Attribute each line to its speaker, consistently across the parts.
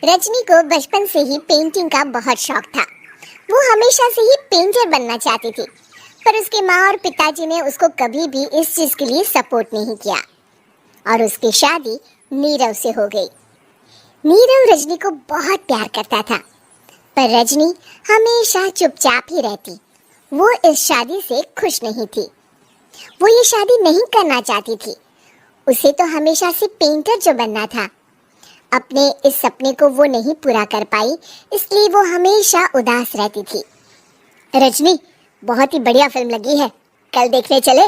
Speaker 1: रजनी को बचपन से ही पेंटिंग का बहुत शौक था। वो हमेशा से ही पेंटर बनना चाहती थी, पर उसकी माँ और पिताजी ने उसको कभी भी इस चीज के लिए सपोर्ट नहीं किया और उसकी शादी नीरव से हो गई। नीरव रजनी को बहुत प्यार करता था, पर रजनी हमेशा चुपचाप ही रहती। वो इस शादी से खुश नहीं थी। वो ये शादी नहीं करना चाहती थी। उसे तो हमेशा से पेंटर जो बनना था। अपने इस सपने को वो नहीं पूरा कर पाई, इसलिए वो हमेशा उदास रहती थी। रजनी, बहुत ही बढ़िया फिल्म लगी है, कल देखने चले?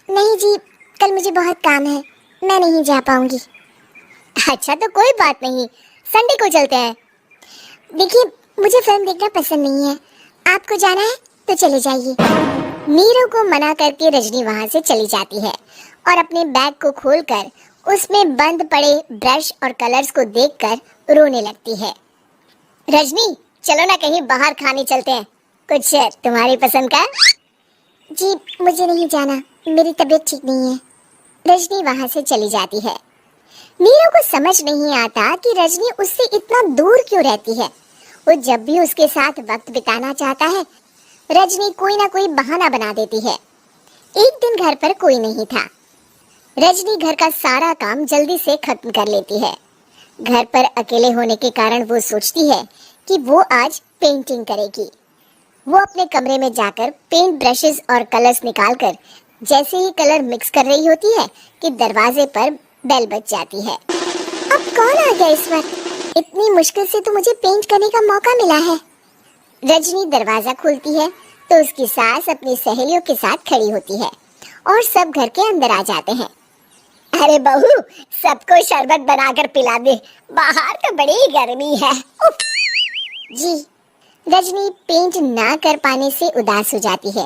Speaker 1: नहीं जी, कल मुझे बहुत काम है, मैं नहीं जा पाऊंगी। अच्छा तो कोई बात नहीं, संडे को चलते हैं। देखिए, मुझे फिल्म देखना पसंद नहीं है, आपको जाना है तो चले जाइए। नीरव को मना करके रजनी वहां से चली जाती है और अपने बैग को खोलकर उसमें बंद पड़े ब्रश और कलर्स को देखकर रोने लगती है। रजनी, चलो ना कहीं बाहर खाने चलते हैं, कुछ तुम्हारी पसंद का। जी मुझे नहीं जाना, मेरी तबीयत ठीक नहीं है। रजनी वहां से चली जाती है। नीरव को समझ नहीं आता कि रजनी उससे इतना दूर क्यों रहती है। वो जब भी उसके साथ वक्त बिताना चाहता है, रजनी कोई ना कोई बहाना बना देती है। एक दिन घर पर कोई नहीं था। रजनी घर का सारा काम जल्दी से खत्म कर लेती है। घर पर अकेले होने के कारण वो सोचती है कि वो आज पेंटिंग करेगी। वो अपने कमरे में जाकर पेंट ब्रशेस और कलर्स निकालकर जैसे ही कलर मिक्स कर रही होती है कि दरवाजे पर बेल बज जाती है। अब कौन आ गया इस वक्त? इतनी मुश्किल से तो मुझे पेंट करने का मौका मिला है। रजनी दरवाजा खोलती है तो उसकी सास अपनी सहेलियों के साथ खड़ी होती है और सब घर के अंदर आ जाते हैं। अरे बहू, सबको शरबत बनाकर पिला दे, बाहर तो बड़ी गर्मी है। उफ। जी। रजनी पेंट ना कर पाने से उदास हो जाती है।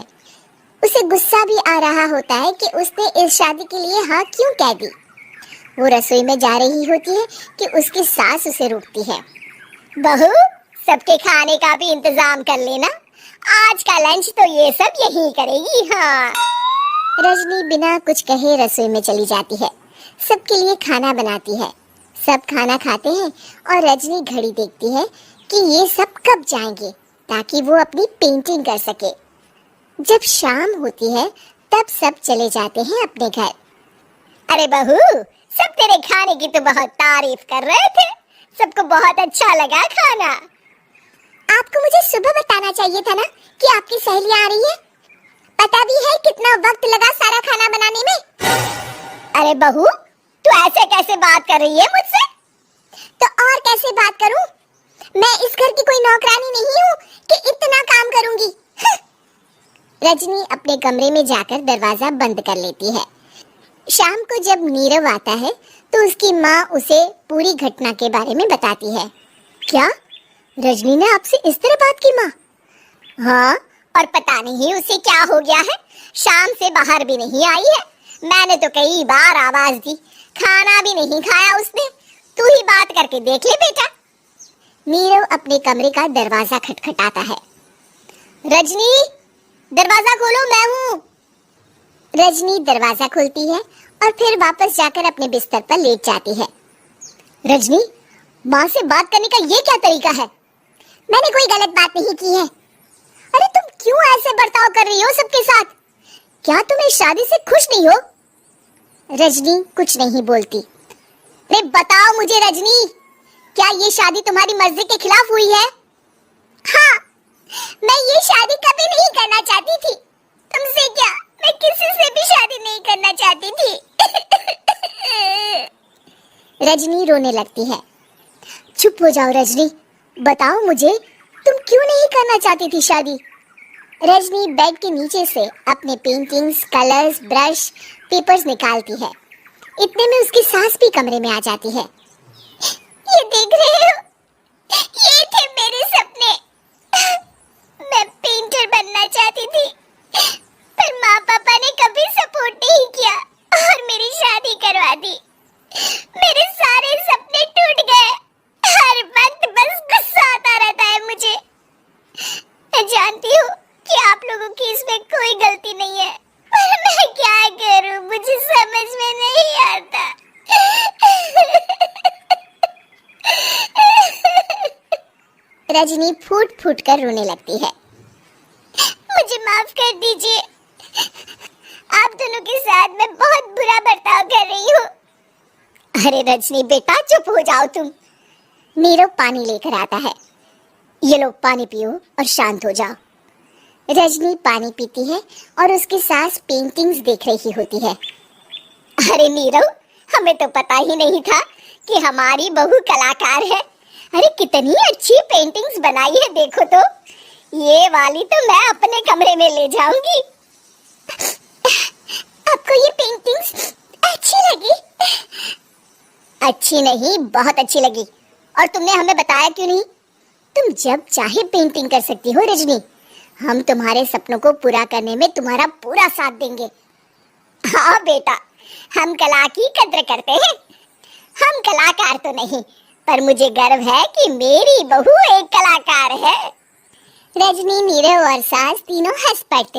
Speaker 1: उसे गुस्सा भी आ रहा होता है कि उसने इस शादी के लिए हाँ क्यों कह दी। वो रसोई में जा रही होती है कि उसकी सास उसे रोकती है। बहू, सबके खाने का भी इंतजाम कर लेना, आज का लंच तो ये सब यही करेगी। हाँ। रजनी बिना कुछ कहे रसोई में चली जाती है। सबके लिए खाना बनाती है। सब खाना खाते हैं और रजनी घड़ी देखती है कि ये सब कब जाएंगे ताकि वो अपनी पेंटिंग कर सके। जब शाम होती है तब सब चले जाते हैं अपने घर। अरे बहू, सब तेरे खाने की तो बहुत तारीफ कर रहे थे, सबको बहुत अच्छा लगा खाना। आपको मुझे सुबह बताना चाहिए था ना कि आपकी सहेलियां आ रही है। पता भी है कितना वक्त लगा सारा खाना बनाने में। अरे बहू, तू ऐसे कैसे बात कर रही है मुझसे? तो और कैसे बात करूं? मैं इस घर की कोई नौकरानी नहीं हूँ कि इतना काम करूंगी। रजनी अपने कमरे में जाकर दरवाजा बंद कर लेती है। शाम को जब नीरव आता है तो उसकी माँ उसे पूरी घटना के बारे में बताती है। क्या रजनी ने आपसे इस तरह बात की माँ? हाँ, और पता नहीं उसे क्या हो गया है, शाम से बाहर भी नहीं आई है। मैंने तो कई बार आवाज दी, खाना भी नहीं खाया उसने। तू ही बात करके देख ले बेटा। नीरव अपने कमरे का दरवाजा खटखटाता है। रजनी, दरवाजा खोलो, मैं हूँ। रजनी दरवाजा खोलती है और फिर वापस जाकर अपने बिस्तर पर लेट जाती है। रजनी, माँ से बात करने का ये क्या तरीका है? मैंने कोई गलत बात नहीं की है। अरे तुम क्यों ऐसे बर्ताव कर रही हो सबके साथ? क्या तुम इस शादी से खुश नहीं हो? रजनी कुछ नहीं बोलती। अरे बताओ मुझे रजनी, क्या ये शादी तुम्हारी मर्जी के खिलाफ हुई है? हाँ, मैं ये शादी कभी नहीं करना चाहती थी। तुमसे क्या, मैं किसी से भी शादी नहीं करना चाहती थी। रजनी रोने लगती है। चुप हो जाओ रजनी, बताओ मुझे, तुम क्यों नहीं करना चाहती थी शादी? रजनी बेड के नीचे से अपने पेंटिंग्स, कलर्स, ब्रश, पेपर्स निकालती है। इतने में उसकी सास भी कमरे में आ जाती है। ये देख रहे हो, ये थे मेरे सपने। मैं पेंटर बनना चाहती थी, पर माँ पापा ने कभी सपोर्ट नहीं किया और मेरी शादी करवा दी। मेरे सारे सपने टूट गए। हर वक्त बस गुस्सा आता रहता है मुझे। मैं जानती हूँ कि आप लोगों की इसमें कोई गलती नहीं है, पर मैं क्या करूँ, मुझे समझ में नहीं आता। रजनी फूट फूट कर रोने लगती है। मुझे माफ कर दीजिए, आप दोनों के साथ मैं बहुत बुरा बर्ताव कर रही हूँ। अरे रजनी बेटा चुप हो जाओ तुम। नीरव पानी लेकर आता है। ये लो पानी पियो और शांत हो जाओ। रजनी पानी पीती है और उसकी सास पेंटिंग्स देख रही होती है। अरे नीरव, हमें तो पता ही नहीं था कि हमारी बहू कलाकार है। अरे कितनी अच्छी पेंटिंग्स बनाई है, देखो तो। ये वाली तो मैं अपने कमरे में ले जाऊंगी। आपको ये पेंटिंग्स अच्छी लगी? अच्छी नहीं, बहुत अच्छी लगी। और तुमने हमें बताया क्यों नहीं? तुम जब चाहे पेंटिंग कर सकती हो रजनी। हम तुम्हारे सपनों को पूरा करने में तुम्हारा पूरा साथ देंगे। हाँ बेटा, हम कला की कद्र करते हैं। हम कलाकार तो नहीं, पर मुझे गर्व है कि मेरी बहू एक कलाकार है। रजनी, नीरव और सास तीनों हंस पड़ते।